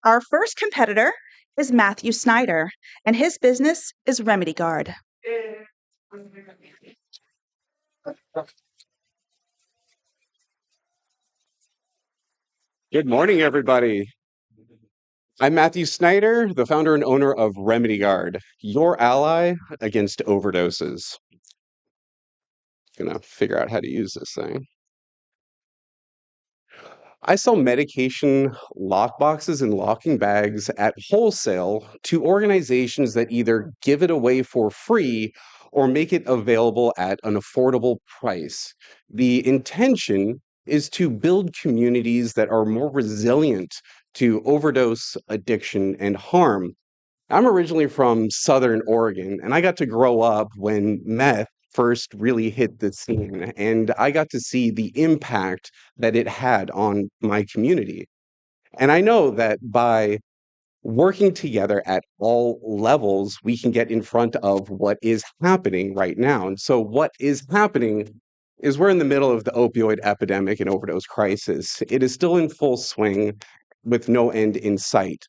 Our first competitor is Mathew Snyder, and his business is RemedyGuard. Good morning, everybody. I'm Mathew Snyder, the founder and owner of RemedyGuard, your ally against overdoses. Gonna figure out how to use this thing. I sell medication lockboxes and locking bags at wholesale to organizations that either give it away for free or make it available at an affordable price. The intention is to build communities that are more resilient to overdose, addiction, and harm. I'm originally from Southern Oregon, and I got to grow up when meth first really hit the scene, and I got to see the impact that it had on my community. And I know that by working together at all levels, we can get in front of what is happening right now. And so, what is happening is we're in the middle of the opioid epidemic and overdose crisis. It is still in full swing with no end in sight.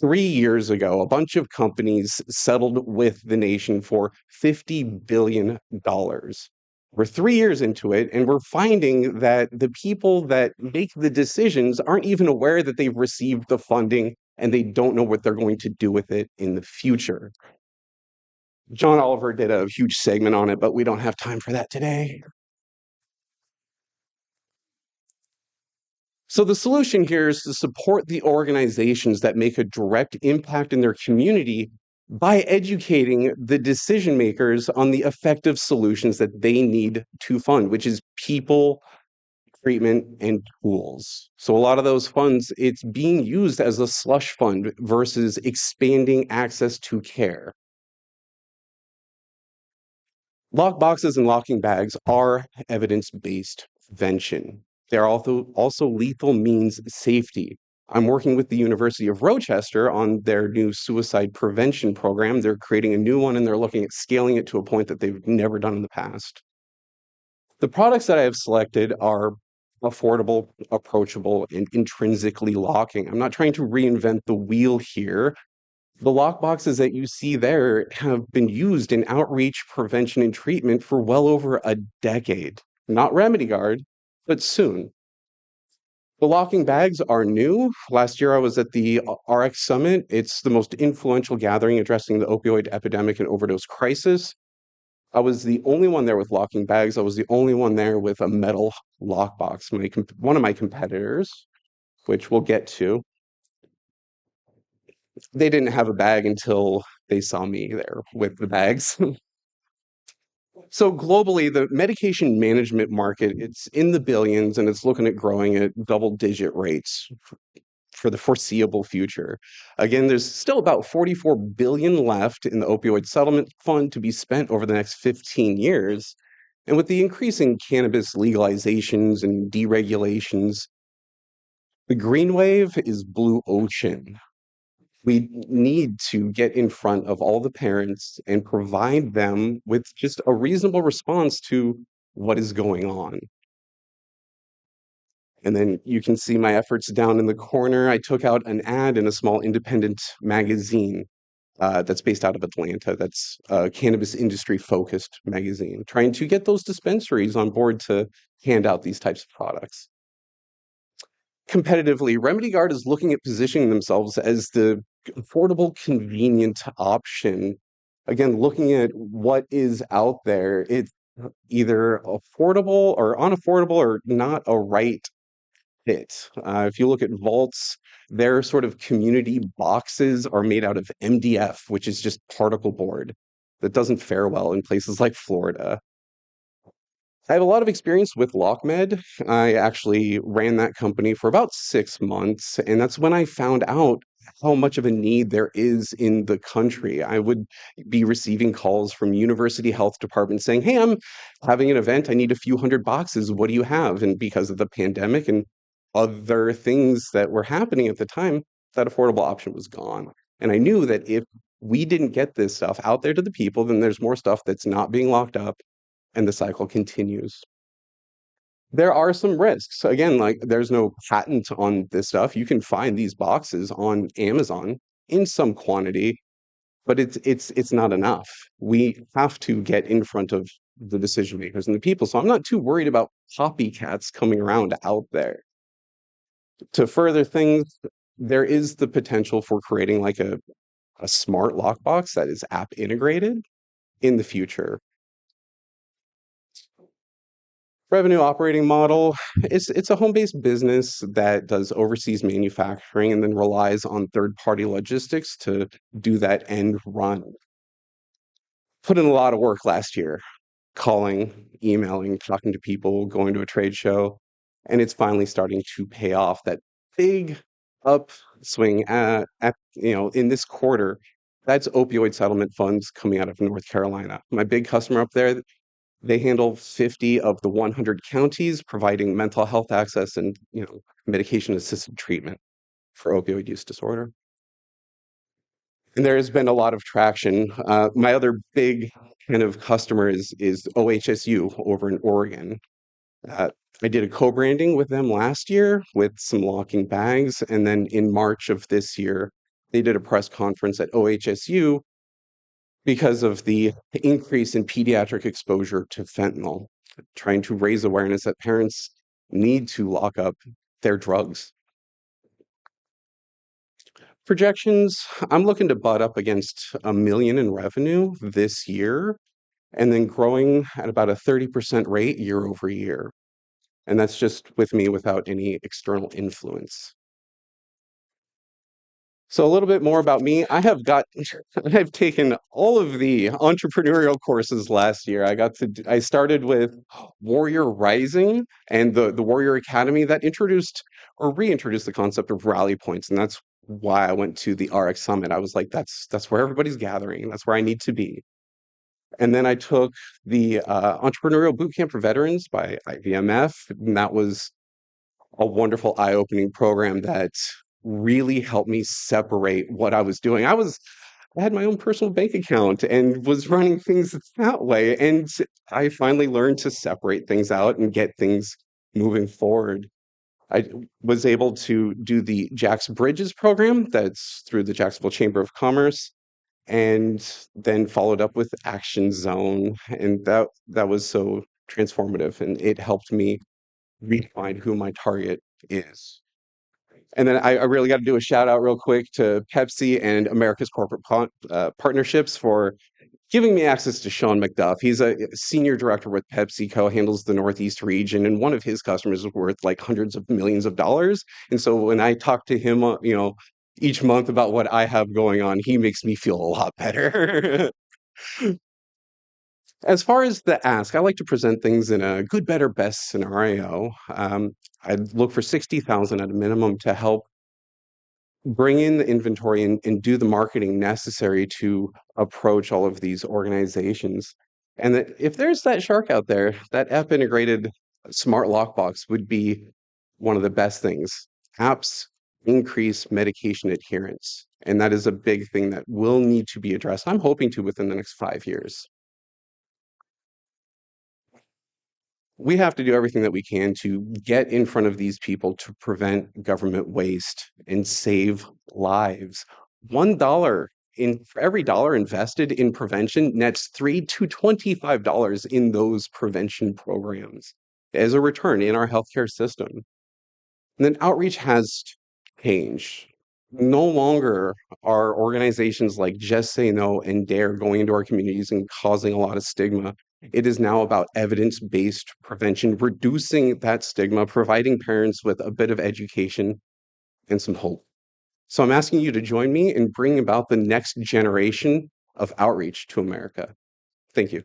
3 years ago, a bunch of companies settled with the nation for $50 billion. We're 3 years into it, and we're finding that the people that make the decisions aren't even aware that they've received the funding and they don't know what they're going to do with it in the future. John Oliver did a huge segment on it, but we don't have time for that today. So the solution here is to support the organizations that make a direct impact in their community by educating the decision makers on the effective solutions that they need to fund, which is people, treatment, and tools. So a lot of those funds, it's being used as a slush fund versus expanding access to care. Lock boxes and locking bags are evidence-based prevention. They're also lethal means safety. I'm working with the University of Rochester on their new suicide prevention program. They're creating a new one and they're looking at scaling it to a point that they've never done in the past. The products that I have selected are affordable, approachable, and intrinsically locking. I'm not trying to reinvent the wheel here. The lockboxes that you see there have been used in outreach, prevention, and treatment for well over a decade. Not RemedyGuard, but soon. The locking bags are new. Last year I was at the RX Summit. It's the most influential gathering addressing the opioid epidemic and overdose crisis. I was the only one there with locking bags. I was the only one there with a metal lockbox. One of my competitors, which we'll get to, they didn't have a bag until they saw me there with the bags. So globally, the medication management market, it's in the billions and it's looking at growing at double-digit rates for the foreseeable future. Again, there's still about 44 billion left in the opioid settlement fund to be spent over the next 15 years. And with the increasing cannabis legalizations and deregulations, the green wave is blue ocean. We need to get in front of all the parents and provide them with just a reasonable response to what is going on. And then you can see my efforts down in the corner. I took out an ad in a small independent magazine that's based out of Atlanta. That's a cannabis industry focused magazine, trying to get those dispensaries on board to hand out these types of products. Competitively, RemedyGuard is looking at positioning themselves as the affordable, convenient option. Again, looking at what is out there, it's either affordable or unaffordable or not a right fit. If you look at vaults, their sort of community boxes are made out of MDF, which is just particle board that doesn't fare well in places like Florida. I have a lot of experience with LockMed. I actually ran that company for about 6 months, and that's when I found out how much of a need there is in the country. I would be receiving calls from university health departments saying, "Hey, I'm having an event. I need a few hundred boxes. What do you have?" And because of the pandemic and other things that were happening at the time, that affordable option was gone. And I knew that if we didn't get this stuff out there to the people, then there's more stuff that's not being locked up and the cycle continues. There are some risks. Again, like there's no patent on this stuff. You can find these boxes on Amazon in some quantity, but it's not enough. We have to get in front of the decision makers and the people. So I'm not too worried about copycats coming around out there. To further things, there is the potential for creating like a smart lockbox that is app integrated in the future. Revenue operating model, it's a home-based business that does overseas manufacturing and then relies on third-party logistics to do that end run. Put in a lot of work last year, calling, emailing, talking to people, going to a trade show, and it's finally starting to pay off. That big upswing in this quarter, that's opioid settlement funds coming out of North Carolina. My big customer up there, they handle 50 of the 100 counties, providing mental health access and, medication assisted treatment for opioid use disorder. And there has been a lot of traction. My other big kind of customer is OHSU over in Oregon. Uh, I did a co-branding with them last year with some locking bags, and then in March of this year, they did a press conference at OHSU because of the increase in pediatric exposure to fentanyl, trying to raise awareness that parents need to lock up their drugs. Projections, I'm looking to butt up against 1 million in revenue this year and then growing at about a 30% rate year over year. And that's just with me without any external influence. So a little bit more about me. I've taken all of the entrepreneurial courses last year. I started with Warrior Rising and the Warrior Academy that introduced or reintroduced the concept of rally points. And that's why I went to the RX Summit. I was like, that's where everybody's gathering. That's where I need to be. And then I took the Entrepreneurial Bootcamp for Veterans by IVMF, and that was a wonderful eye-opening program that really helped me separate what I was doing. I had my own personal bank account and was running things that way. And I finally learned to separate things out and get things moving forward. I was able to do the Jax Bridges program that's through the Jacksonville Chamber of Commerce and then followed up with Action Zone. And that was so transformative and it helped me redefine who my target is. And then I really got to do a shout out real quick to Pepsi and America's Corporate Partnerships for giving me access to Sean McDuff. He's a senior director with PepsiCo, handles the Northeast region, and one of his customers is worth like hundreds of millions of dollars. And so when I talk to him, each month about what I have going on, he makes me feel a lot better. As far as the ask, I like to present things in a good, better, best scenario. I'd look for 60,000 at a minimum to help bring in the inventory and do the marketing necessary to approach all of these organizations. And that if there's that shark out there, that app integrated smart lockbox would be one of the best things. Apps increase medication adherence, and that is a big thing that will need to be addressed. I'm hoping to within the next 5 years. We have to do everything that we can to get in front of these people to prevent government waste and save lives. $1 in for every dollar invested in prevention nets $3 to $25 in those prevention programs as a return in our healthcare system. And then outreach has changed. No longer are organizations like Just Say No and Dare going into our communities and causing a lot of stigma. It is now about evidence-based prevention, reducing that stigma, providing parents with a bit of education and some hope. So I'm asking you to join me in bringing about the next generation of outreach to America. Thank you.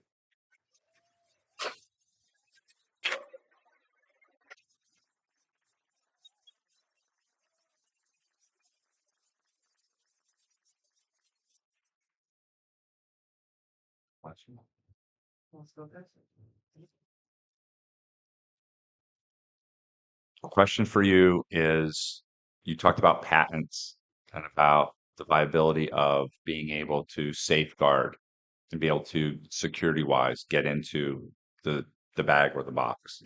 A question for you is you talked about patents and about the viability of being able to safeguard and be able to security wise get into the bag or the box.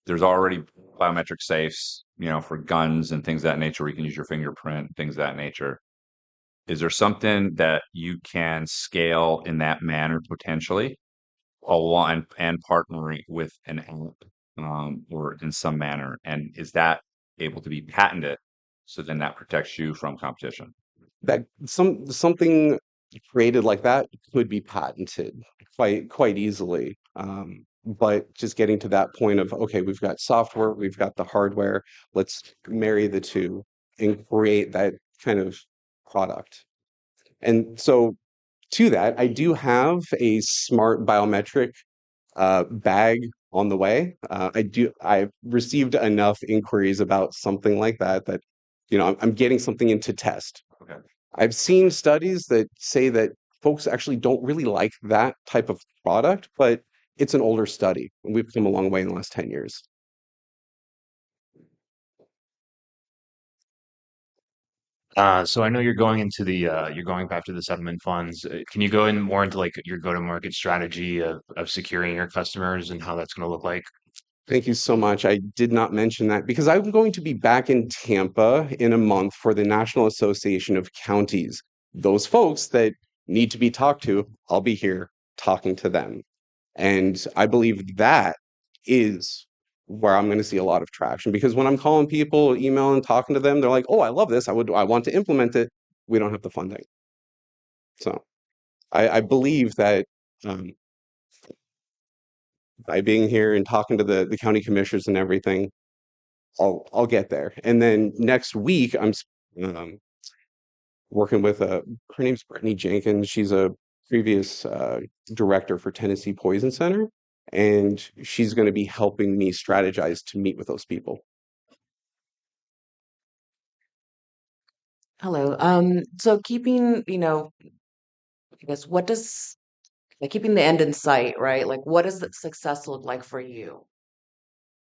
there's already biometric safes, for guns and things of that nature, where you can use your fingerprint, things of that nature. Is there something that you can scale in that manner potentially, along and partnering with an app, or in some manner? And is that able to be patented? So then that protects you from competition. That something created like that could be patented quite easily. But just getting to that point of, okay, we've got software, we've got the hardware, let's marry the two and create that kind of product. And so to that, I do have a smart biometric bag on the way. I've received enough inquiries about something like that that, I'm getting something into test. Okay. I've seen studies that say that folks actually don't really like that type of product, but it's an older study. And we've come a long way in the last 10 years. So I know you're going into you're going after the settlement funds. Can you go in more into like your go-to-market strategy of securing your customers and how that's going to look like? Thank you so much. I did not mention that because I'm going to be back in Tampa in a month for the National Association of Counties. Those folks that need to be talked to, I'll be here talking to them. And I believe that is where I'm going to see a lot of traction because when I'm calling people, emailing, talking to them, they're like, "Oh, I love this. I want to implement it. We don't have the funding." So I believe that um, by being here and talking to the county commissioners and everything, I'll get there. And then next week, um, working with her name's Brittany Jenkins. She's a previous director for Tennessee Poison Center, and she's going to be helping me strategize to meet with those people. Hello. So keeping, I guess what does like keeping the end in sight, right? Like what does the success look like for you?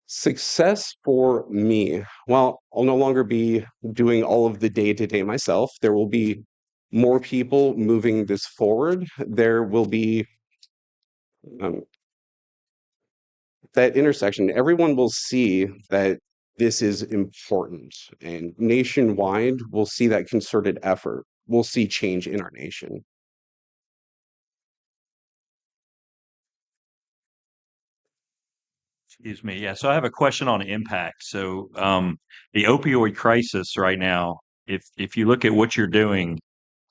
Success for me. Well, I'll no longer be doing all of the day to day myself. There will be more people moving this forward. There will be um, that intersection. Everyone will see that this is important, and nationwide, we'll see that concerted effort. We'll see change in our nation. Excuse me. Yeah. So I have a question on impact. So the opioid crisis right now, if you look at what you're doing,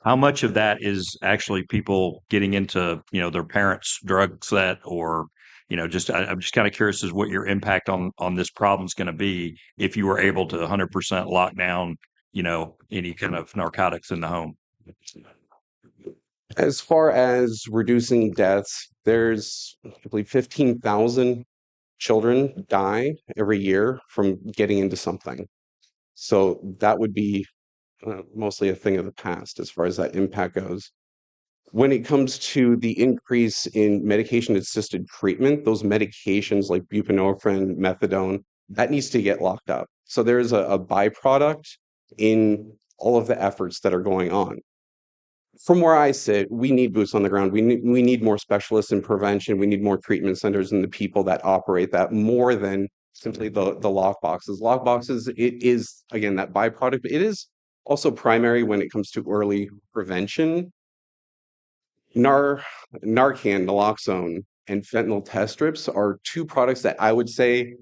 how much of that is actually people getting into, their parents' drug set or, I'm just kind of curious as what your impact on this problem is going to be if you were able to 100% lock down, any kind of narcotics in the home. As far as reducing deaths, there's, I believe, 15,000 children die every year from getting into something. So that would be mostly a thing of the past as far as that impact goes. When it comes to the increase in medication-assisted treatment, those medications like buprenorphine, methadone, that needs to get locked up. So there's a byproduct in all of the efforts that are going on. From where I sit, we need boots on the ground. We need more specialists in prevention. We need more treatment centers and the people that operate that more than simply the lock boxes. Lock boxes, it is again that byproduct, but it is also primary when it comes to early prevention. Nar Narcan, naloxone, and fentanyl test strips are two products that I would say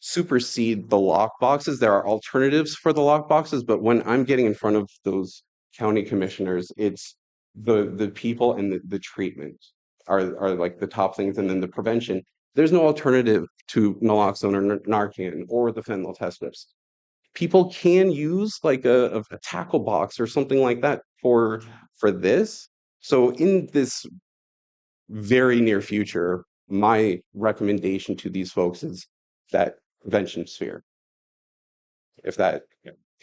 supersede the lock boxes. There are alternatives for the lock boxes, but when I'm getting in front of those county commissioners, it's the people and the treatment are like the top things, and then the prevention. There's no alternative to naloxone or Narcan or the fentanyl test strips. People can use like a tackle box or something like that for this. So in this very near future, my recommendation to these folks is that prevention sphere, if that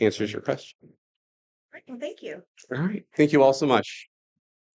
answers your question. Right, well, thank you. All right. Thank you all so much.